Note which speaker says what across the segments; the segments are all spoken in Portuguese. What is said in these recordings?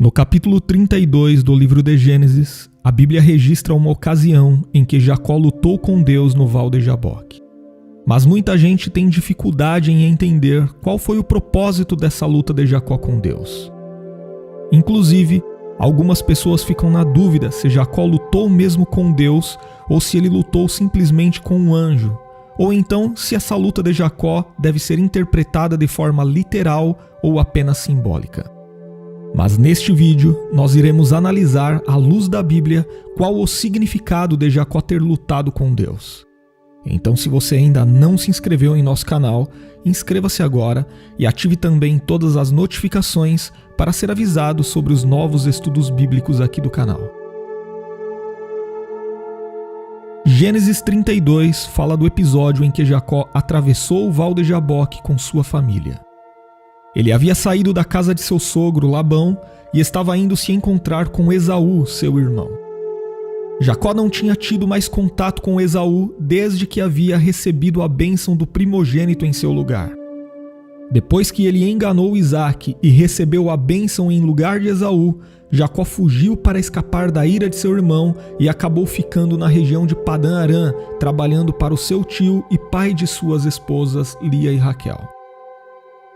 Speaker 1: No capítulo 32 do livro de Gênesis, a Bíblia registra uma ocasião em que Jacó lutou com Deus no Val de Jaboque. Mas muita gente tem dificuldade em entender qual foi o propósito dessa luta de Jacó com Deus. Inclusive, algumas pessoas ficam na dúvida se Jacó lutou mesmo com Deus ou se ele lutou simplesmente com um anjo, ou então se essa luta de Jacó deve ser interpretada de forma literal ou apenas simbólica. Mas neste vídeo, nós iremos analisar, à luz da Bíblia, qual o significado de Jacó ter lutado com Deus. Então, se você ainda não se inscreveu em nosso canal, inscreva-se agora e ative também todas as notificações para ser avisado sobre os novos estudos bíblicos aqui do canal. Gênesis 32 fala do episódio em que Jacó atravessou o Val de Jaboque com sua família. Ele havia saído da casa de seu sogro Labão e estava indo se encontrar com Esaú, seu irmão. Jacó não tinha tido mais contato com Esaú desde que havia recebido a bênção do primogênito em seu lugar. Depois que ele enganou Isaque e recebeu a bênção em lugar de Esaú, Jacó fugiu para escapar da ira de seu irmão e acabou ficando na região de Padã Arã, trabalhando para o seu tio e pai de suas esposas Lia e Raquel.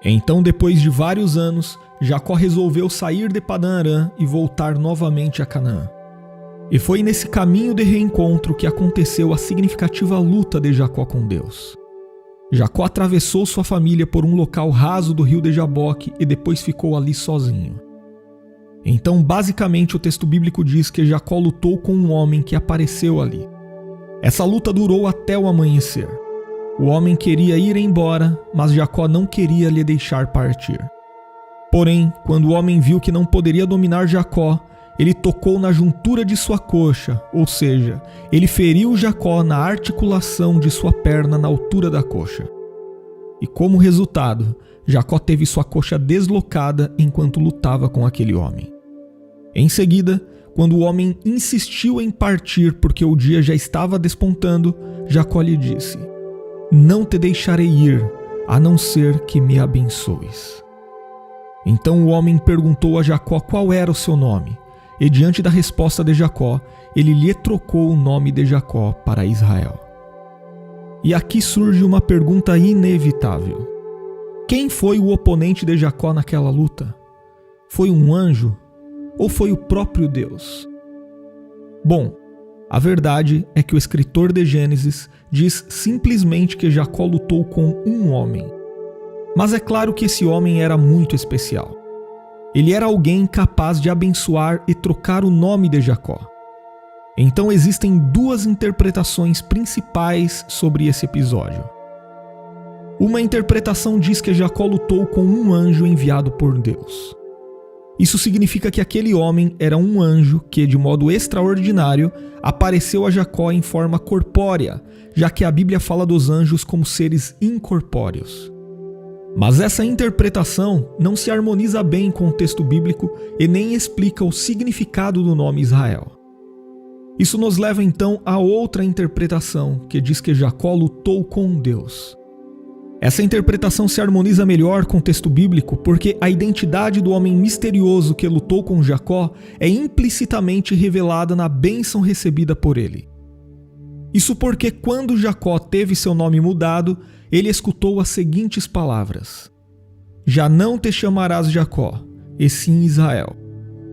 Speaker 1: Então, depois de vários anos, Jacó resolveu sair de Padã Arã e voltar novamente a Canaã. E foi nesse caminho de reencontro que aconteceu a significativa luta de Jacó com Deus. Jacó atravessou sua família por um local raso do rio de Jaboque e depois ficou ali sozinho. Então, basicamente, o texto bíblico diz que Jacó lutou com um homem que apareceu ali. Essa luta durou até o amanhecer. O homem queria ir embora, mas Jacó não queria lhe deixar partir. Porém, quando o homem viu que não poderia dominar Jacó, ele tocou na juntura de sua coxa, ou seja, ele feriu Jacó na articulação de sua perna na altura da coxa. E como resultado, Jacó teve sua coxa deslocada enquanto lutava com aquele homem. Em seguida, quando o homem insistiu em partir porque o dia já estava despontando, Jacó lhe disse: "Não te deixarei ir, a não ser que me abençoes." Então o homem perguntou a Jacó qual era o seu nome, e diante da resposta de Jacó, ele lhe trocou o nome de Jacó para Israel. E aqui surge uma pergunta inevitável. Quem foi o oponente de Jacó naquela luta? Foi um anjo ou foi o próprio Deus? Bom, a verdade é que o escritor de Gênesis diz simplesmente que Jacó lutou com um homem. Mas é claro que esse homem era muito especial. Ele era alguém capaz de abençoar e trocar o nome de Jacó. Então existem duas interpretações principais sobre esse episódio. Uma interpretação diz que Jacó lutou com um anjo enviado por Deus. Isso significa que aquele homem era um anjo que, de modo extraordinário, apareceu a Jacó em forma corpórea, já que a Bíblia fala dos anjos como seres incorpóreos. Mas essa interpretação não se harmoniza bem com o texto bíblico e nem explica o significado do nome Israel. Isso nos leva então a outra interpretação, que diz que Jacó lutou com Deus. Essa interpretação se harmoniza melhor com o texto bíblico porque a identidade do homem misterioso que lutou com Jacó é implicitamente revelada na bênção recebida por ele. Isso porque quando Jacó teve seu nome mudado, ele escutou as seguintes palavras: "Já não te chamarás Jacó, e sim Israel,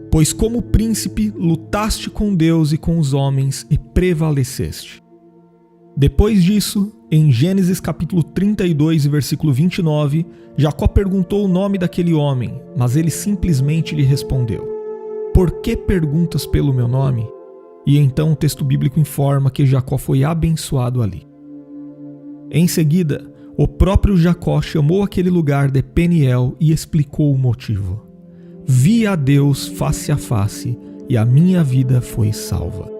Speaker 1: pois como príncipe lutaste com Deus e com os homens e prevaleceste." Depois disso, em Gênesis capítulo 32, versículo 29, Jacó perguntou o nome daquele homem, mas ele simplesmente lhe respondeu: "Por que perguntas pelo meu nome?" E então o texto bíblico informa que Jacó foi abençoado ali. Em seguida, o próprio Jacó chamou aquele lugar de Peniel e explicou o motivo: "Vi a Deus face a face e a minha vida foi salva."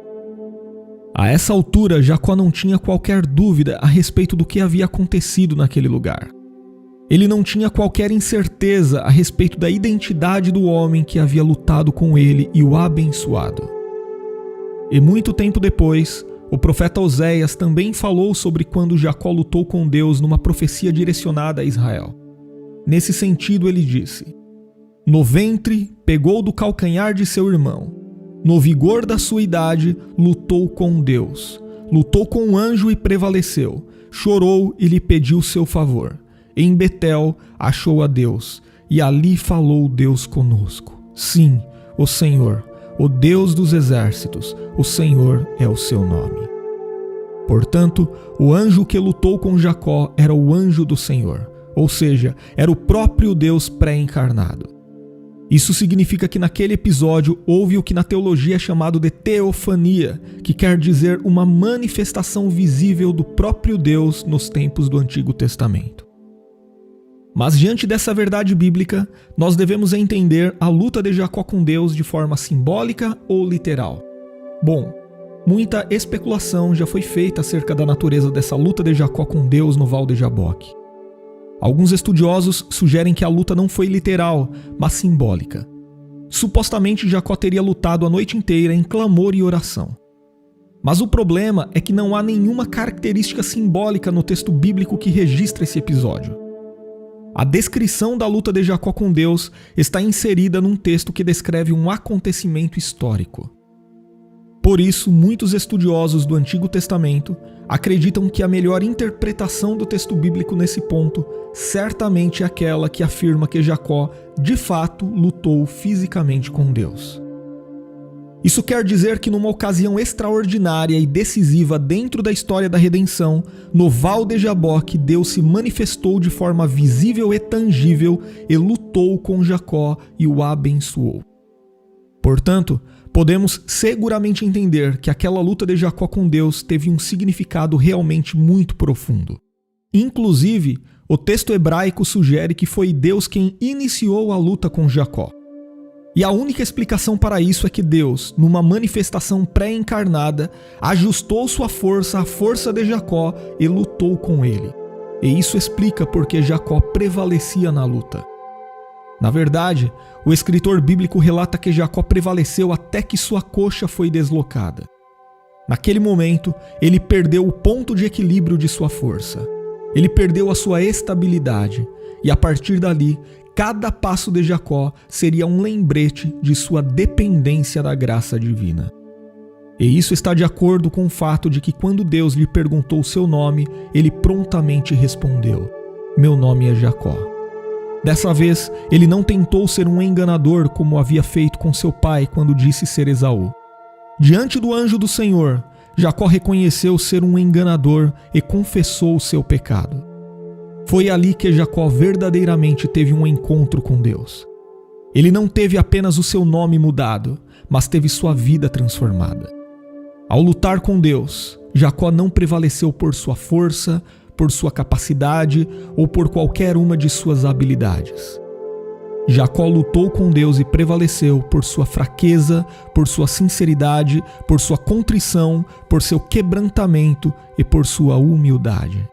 Speaker 1: A essa altura, Jacó não tinha qualquer dúvida a respeito do que havia acontecido naquele lugar. Ele não tinha qualquer incerteza a respeito da identidade do homem que havia lutado com ele e o abençoado. E muito tempo depois, o profeta Oséias também falou sobre quando Jacó lutou com Deus numa profecia direcionada a Israel. Nesse sentido, ele disse: No ventre, pegou do calcanhar de seu irmão. No vigor da sua idade, lutou com Deus. Lutou com o anjo e prevaleceu. Chorou e lhe pediu seu favor. Em Betel achou a Deus, e ali falou Deus conosco. Sim, o Senhor, o Deus dos exércitos, o Senhor é o seu nome. Portanto, o anjo que lutou com Jacó era o anjo do Senhor, ou seja, era o próprio Deus pré-encarnado. Isso significa que naquele episódio houve o que na teologia é chamado de teofania, que quer dizer uma manifestação visível do próprio Deus nos tempos do Antigo Testamento. Mas diante dessa verdade bíblica, nós devemos entender a luta de Jacó com Deus de forma simbólica ou literal. Bom, muita especulação já foi feita acerca da natureza dessa luta de Jacó com Deus no Val de Jaboque. Alguns estudiosos sugerem que a luta não foi literal, mas simbólica. Supostamente Jacó teria lutado a noite inteira em clamor e oração. Mas o problema é que não há nenhuma característica simbólica no texto bíblico que registra esse episódio. A descrição da luta de Jacó com Deus está inserida num texto que descreve um acontecimento histórico. Por isso, muitos estudiosos do Antigo Testamento acreditam que a melhor interpretação do texto bíblico nesse ponto certamente é aquela que afirma que Jacó, de fato, lutou fisicamente com Deus. Isso quer dizer que numa ocasião extraordinária e decisiva dentro da história da redenção, no Val de Jaboque, Deus se manifestou de forma visível e tangível e lutou com Jacó e o abençoou. Portanto, podemos seguramente entender que aquela luta de Jacó com Deus teve um significado realmente muito profundo. Inclusive, o texto hebraico sugere que foi Deus quem iniciou a luta com Jacó. E a única explicação para isso é que Deus, numa manifestação pré-encarnada, ajustou sua força à força de Jacó e lutou com ele. E isso explica porque Jacó prevalecia na luta. Na verdade, o escritor bíblico relata que Jacó prevaleceu até que sua coxa foi deslocada. Naquele momento, ele perdeu o ponto de equilíbrio de sua força. Ele perdeu a sua estabilidade e, a partir dali, cada passo de Jacó seria um lembrete de sua dependência da graça divina. E isso está de acordo com o fato de que quando Deus lhe perguntou seu nome, ele prontamente respondeu: "Meu nome é Jacó." Dessa vez, ele não tentou ser um enganador como havia feito com seu pai quando disse ser Esaú. Diante do anjo do Senhor, Jacó reconheceu ser um enganador e confessou o seu pecado. Foi ali que Jacó verdadeiramente teve um encontro com Deus. Ele não teve apenas o seu nome mudado, mas teve sua vida transformada. Ao lutar com Deus, Jacó não prevaleceu por sua força, por sua capacidade ou por qualquer uma de suas habilidades. Jacó lutou com Deus e prevaleceu por sua fraqueza, por sua sinceridade, por sua contrição, por seu quebrantamento e por sua humildade.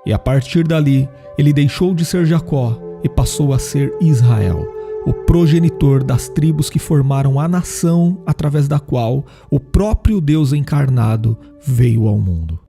Speaker 1: E a partir dali, ele deixou de ser Jacó e passou a ser Israel, o progenitor das tribos que formaram a nação através da qual o próprio Deus encarnado veio ao mundo.